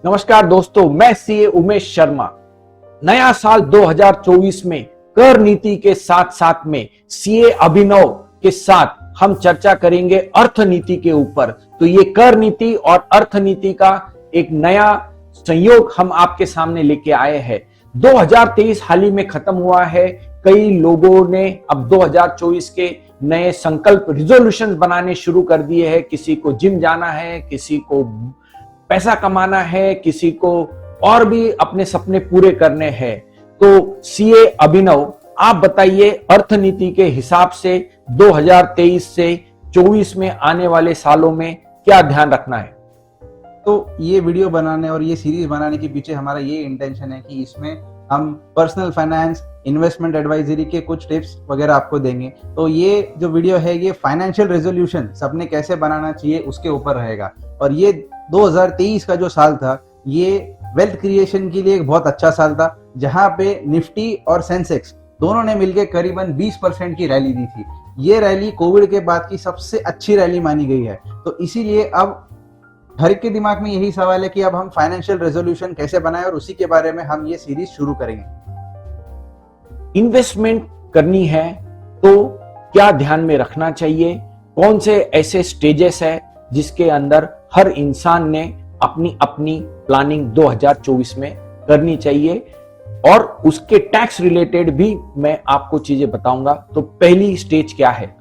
नमस्कार दोस्तों, मैं सीए उमेश शर्मा। नया साल 2024 में कर नीति के साथ साथ में सीए अभिनव के साथ हम चर्चा करेंगे अर्थनीति के ऊपर। तो ये कर नीति और अर्थनीति का एक नया संयोग हम आपके सामने लेके आए हैं। 2023 हाल ही में खत्म हुआ है। कई लोगों ने अब 2024 के नए संकल्प रिजोल्यूशन बनाने शुरू कर दिए हैं। किसी को जिम जाना है, किसी को पैसा कमाना है, किसी को और भी अपने सपने पूरे करने हैं। तो सीए अभिनव, आप बताइए अर्थनीति के हिसाब से 2023 से 24 में आने वाले सालों में क्या ध्यान रखना है। तो ये वीडियो बनाने और ये सीरीज बनाने के पीछे हमारा ये इंटेंशन है कि इसमें हम पर्सनल फाइनेंस, इन्वेस्टमेंट एडवाइजरी के कुछ टिप्स वगैरह आपको देंगे। तो ये जो वीडियो है ये फाइनेंशियल रेजोल्यूशन सबने कैसे बनाना चाहिए उसके ऊपर रहेगा। और ये 2023 का जो साल था ये वेल्थ क्रिएशन के लिए एक बहुत अच्छा साल था, जहां पे निफ्टी और सेंसेक्स दोनों ने मिलकर करीबन 20% की रैली दी थी। ये रैली कोविड के बाद की सबसे अच्छी रैली मानी गई है। तो इसीलिए अब हर एक के दिमाग में यही सवाल है कि अब हम फाइनेंशियल रेजोल्यूशन कैसे बनाएं, और उसी के बारे में हम ये सीरीज शुरू करेंगे। इन्वेस्टमेंट करनी है तो क्या ध्यान में रखना चाहिए, कौन से ऐसे स्टेजेस है जिसके अंदर हर इंसान ने अपनी अपनी प्लानिंग 2024 में करनी चाहिए, और उसके टैक्स रिलेटेड भी मैं आपको चीजें बताऊंगा। तो पहली स्टेज क्या है?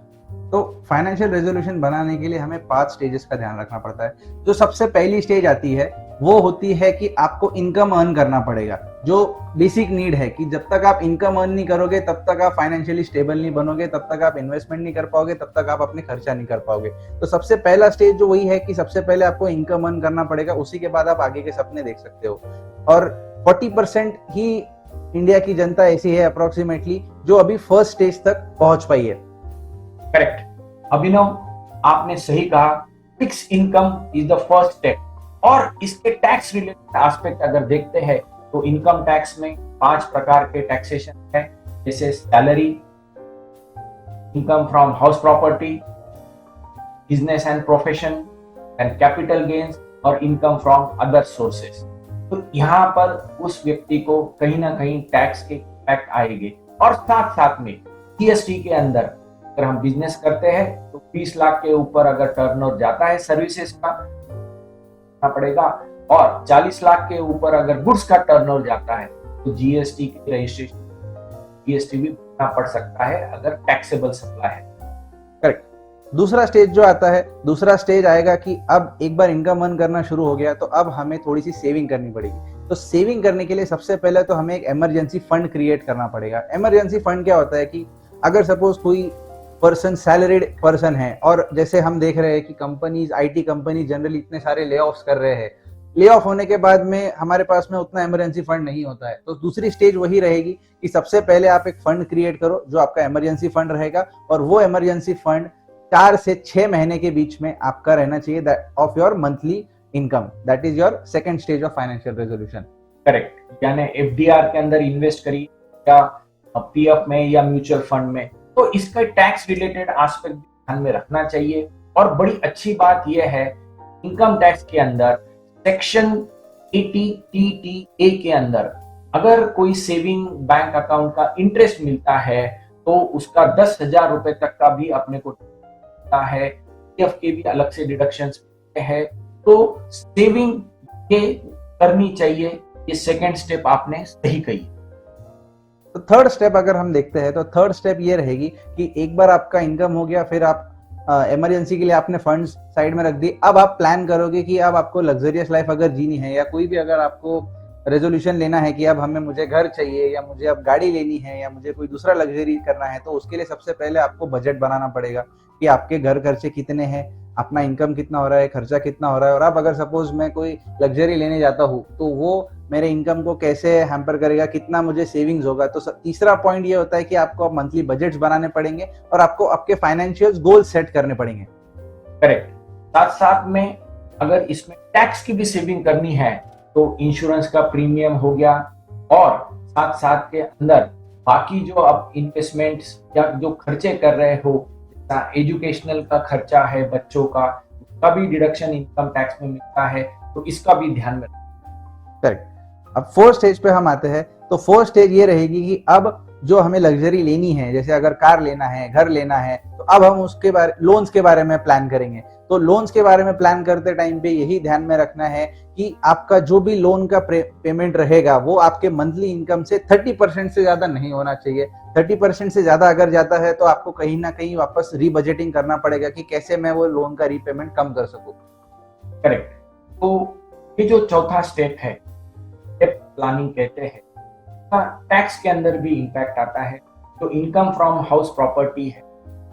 तो फाइनेंशियल रेजोल्यूशन बनाने के लिए हमें 5 स्टेजेस का ध्यान रखना पड़ता है। जो सबसे पहली स्टेज आती है वो होती है कि आपको इनकम अर्न करना पड़ेगा। जो बेसिक नीड है कि जब तक आप इनकम अर्न नहीं करोगे तब तक आप फाइनेंशियली स्टेबल नहीं बनोगे, तब तक आप इन्वेस्टमेंट नहीं कर पाओगे, तब तक आप अपने खर्चा नहीं कर पाओगे। तो सबसे पहला स्टेज जो वही है कि सबसे पहले आपको इनकम अर्न करना पड़ेगा, उसी के बाद आप आगे के सपने देख सकते हो। और 40% ही इंडिया की जनता ऐसी है अप्रोक्सीमेटली जो अभी फर्स्ट स्टेज तक पहुंच पाई है। करेक्ट अभिनव, आपने सही कहा। Fix income is the first step. और इसके टैक्स रिलेटेड एस्पेक्ट अगर देखते हैं तो इनकम टैक्स में 5 प्रकार के टैक्सेशन है, जैसे salary, income from house property, business and profession and capital gains, और इनकम फ्रॉम अदर सोर्सेस। तो यहाँ पर उस व्यक्ति को कहीं ना कहीं टैक्स के इम्पैक्ट आएंगे। और साथ साथ में जीएसटी के अंदर अगर हम बिजनेस करते हैं तो 20 लाख के ऊपर अगर टर्नओवर जाता है सर्विसेज का पड़ेगा, और 40 लाख के ऊपर अगर गुड्स का टर्नओवर जाता है तो जीएसटी की रजिस्ट्रेशन जीएसटी भी भरना पड़ सकता है अगर टैक्सेबल सप्लाई है। करेक्ट। दूसरा स्टेज जो आता है, दूसरा स्टेज आएगा कि अब एक बार इनकम अर्न करना शुरू हो गया तो अब हमें थोड़ी सी सेविंग करनी पड़ेगी। तो सेविंग करने के लिए सबसे पहले तो हमें एक इमरजेंसी फंड क्रिएट करना पड़ेगा। इमरजेंसी फंड क्या होता है कि अगर सपोज कोई पर्सन सैलरीड पर्सन है, और जैसे हम देख रहे हैं कि कंपनीज, आईटी कंपनी जनरली इतने सारे ले ऑफ्स कर रहे हैं, ले ऑफ होने के बाद में हमारे पास में उतना इमरजेंसी फंड नहीं होता है। तो दूसरी स्टेज वही रहेगी कि सबसे पहले आप एक फंड क्रिएट करो जो आपका इमरजेंसी फंड रहेगा, और वो इमरजेंसी फंड 4 से 6 महीने के बीच में आपका रहना चाहिए of your monthly income. That is your second stage of financial resolution. Correct, यानी एफडीआर के अंदर इन्वेस्ट करिए या पीएफ में या म्यूचुअल फंड में। तो इसका टैक्स रिलेटेड एस्पेक्ट ध्यान में रखना चाहिए। और बड़ी अच्छी बात यह है, इनकम टैक्स के अंदर सेक्शन 80TTA के अंदर अगर कोई सेविंग बैंक अकाउंट का इंटरेस्ट मिलता है तो उसका 10,000 रुपए तक का भी अपने को मिलता है। पीएफ के भी अलग से डिडक्शन है। तो सेविंग के करनी चाहिए। ये सेकंड स्टेप आपने सही कही। तो थर्ड स्टेप अगर हम देखते हैं तो थर्ड स्टेप ये रहेगी कि एक बार आपका इनकम हो गया, फिर आप इमरजेंसी के लिए आपने फंड्स साइड में रख दिए। अब आप प्लान करोगे कि अब आपको लग्जरियस लाइफ अगर जीनी है, या कोई भी अगर आपको रेजोल्यूशन लेना है कि अब मुझे घर चाहिए, या मुझे अब गाड़ी लेनी है, या मुझे कोई दूसरा लग्जरी करना है, तो उसके लिए सबसे पहले आपको बजट बनाना पड़ेगा कि आपके घर खर्चे कितने हैं, अपना इनकम कितना हो रहा है, खर्चा कितना हो रहा है। और अब अगर सपोज मैं कोई लग्जरी लेने जाता हूँ तो वो मेरे इनकम को कैसे हैम्पर करेगा, कितना मुझे सेविंग्स होगा। तो तीसरा पॉइंट ये होता है कि आपको मंथली बजट्स बनाने पड़ेंगे और आपको आपके फाइनेंशियल गोल सेट करने पड़ेंगे। करेक्ट। साथ साथ में अगर इसमें टैक्स की भी सेविंग करनी है तो इंश्योरेंस का प्रीमियम हो गया, और साथ साथ के अंदर बाकी जो आप इन्वेस्टमेंट्स या जो खर्चे कर रहे हो, एजुकेशनल का खर्चा है बच्चों का, उसका भी डिडक्शन इनकम टैक्स में मिलता है। तो इसका भी ध्यान में रखें। करेक्ट। अब फोर्थ स्टेज पे हम आते हैं। तो फोर्थ स्टेज ये रहेगी कि अब जो हमें लग्जरी लेनी है, जैसे अगर कार लेना है, घर लेना है, तो अब हम उसके बारे लोन्स के बारे में प्लान करेंगे। तो लोन्स के बारे में प्लान करते टाइम पे यही ध्यान में रखना है कि आपका जो भी लोन का पेमेंट रहेगा वो आपके मंथली इनकम से 30% से ज्यादा नहीं होना चाहिए। 30% से ज्यादा अगर जाता है तो आपको कहीं ना कहीं वापस रीबजटिंग करना पड़ेगा कि कैसे मैं वो लोन का रीपेमेंट कम कर सकूं। करेक्ट। तो ये जो चौथा स्टेप है, स्टेप प्लानिंग कहते हैं, टैक्स के अंदर भी इंपैक्ट आता है। तो इनकम फ्रॉम हाउस प्रॉपर्टी है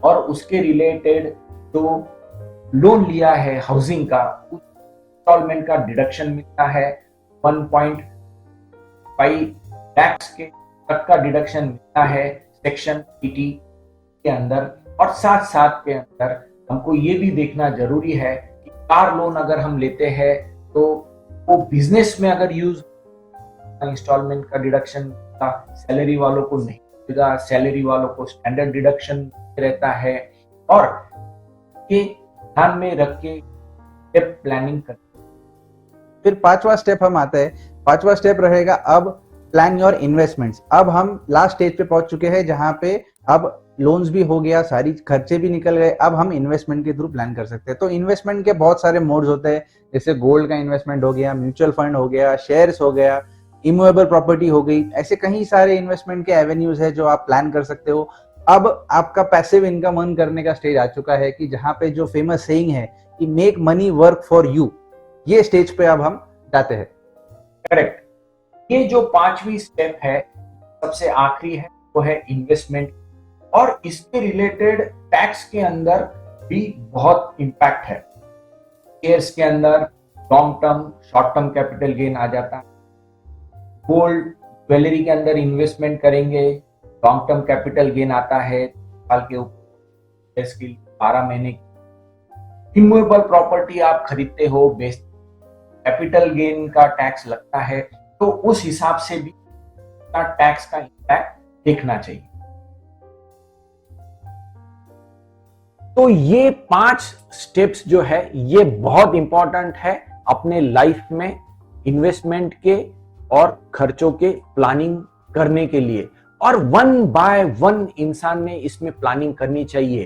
और उसके रिलेटेड जो लोन लिया है हाउसिंग का, उस इंस्टॉलमेंट का डिडक्शन मिलता है। 1.5 लाख के तक का डिडक्शन मिलता है सेक्शन 80 के अंदर। और साथ साथ के अंदर हमको ये भी देखना जरूरी है कि कार लोन अगर हम लेते हैं तो वो बिजनेस में अगर यूज, इंस्टॉलमेंट का डिडक्शन का सैलरी वालों को नहीं मिलेगा, सैलरी वालों को स्टैंडर्ड डिडक्शन रहता है। और ये ध्यान में रख के स्टेप प्लानिंग कर। फिर पांचवा स्टेप हम आते हैं। पांचवा स्टेप रहेगा अब प्लान योर इन्वेस्टमेंट्स। अब हम लास्ट स्टेज पे पहुंच चुके हैं जहां पे अब लोन्स भी हो गया, सारी खर्चे भी निकल गए, अब हम इन्वेस्टमेंट के थ्रू प्लान कर सकते हैं। तो इन्वेस्टमेंट के बहुत सारे मोड्स होते हैं, जैसे गोल्ड का इन्वेस्टमेंट हो गया, म्यूचुअल फंड हो गया, शेयर्स हो गया, इमूवेबल प्रॉपर्टी हो गई। ऐसे कई सारे इन्वेस्टमेंट के एवेन्यूज है जो आप प्लान कर सकते हो। अब आपका पैसिव इनकम अर्न करने का स्टेज आ चुका है कि जहां पे जो फेमस सेइंग है कि make money work for you, ये स्टेज पे अब हम जाते हैं। करेक्ट। ये जो पांचवी स्टेप है, सबसे आखिरी है, वो है इन्वेस्टमेंट। और इसके रिलेटेड टैक्स के अंदर भी बहुत इंपैक्ट है। शेयर्स के अंदर long term, short term capital gain आ जाता है। गोल्ड ज्वेलरी के अंदर इन्वेस्टमेंट करेंगे, लॉन्ग टर्म कैपिटल गेन आता है साल के ऊपर, 12 महीने की। इमूवेबल प्रॉपर्टी आप खरीदते हो, बेचते, कैपिटल गेन का टैक्स लगता है। तो उस हिसाब से भी टैक्स का इंपैक्ट देखना चाहिए। तो ये 5 स्टेप्स जो है ये बहुत इंपॉर्टेंट है अपने लाइफ में इन्वेस्टमेंट के और खर्चों के प्लानिंग करने के लिए। और 1 बाय 1 इंसान ने इसमें प्लानिंग करनी चाहिए।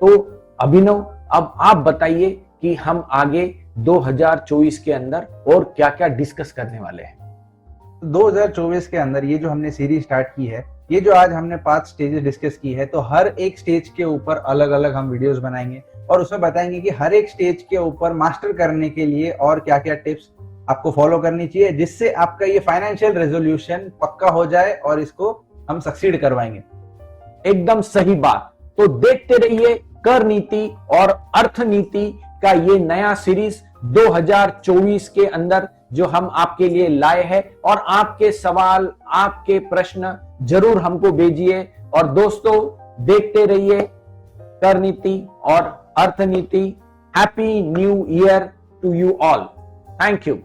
तो अभिनव, अब आप बताइए कि हम आगे 2024 के अंदर और क्या क्या डिस्कस करने वाले हैं। 2024 के अंदर ये जो हमने सीरीज स्टार्ट की है, ये जो आज हमने 5 स्टेजेस डिस्कस की है, तो हर एक स्टेज के ऊपर अलग अलग हम वीडियोस बनाएंगे और उसमें बताएंगे कि हर एक स्टेज के ऊपर मास्टर करने के लिए और क्या क्या टिप्स आपको फॉलो करनी चाहिए, जिससे आपका ये फाइनेंशियल रेजोल्यूशन पक्का हो जाए और इसको हम सक्सीड करवाएंगे। एकदम सही बात। तो देखते रहिए कर नीति और अर्थनीति का ये नया सीरीज 2024 के अंदर जो हम आपके लिए लाए हैं। और आपके सवाल, आपके प्रश्न जरूर हमको भेजिए। और दोस्तों, देखते रहिए कर नीति और अर्थनीति। Happy new year to you all. Thank you.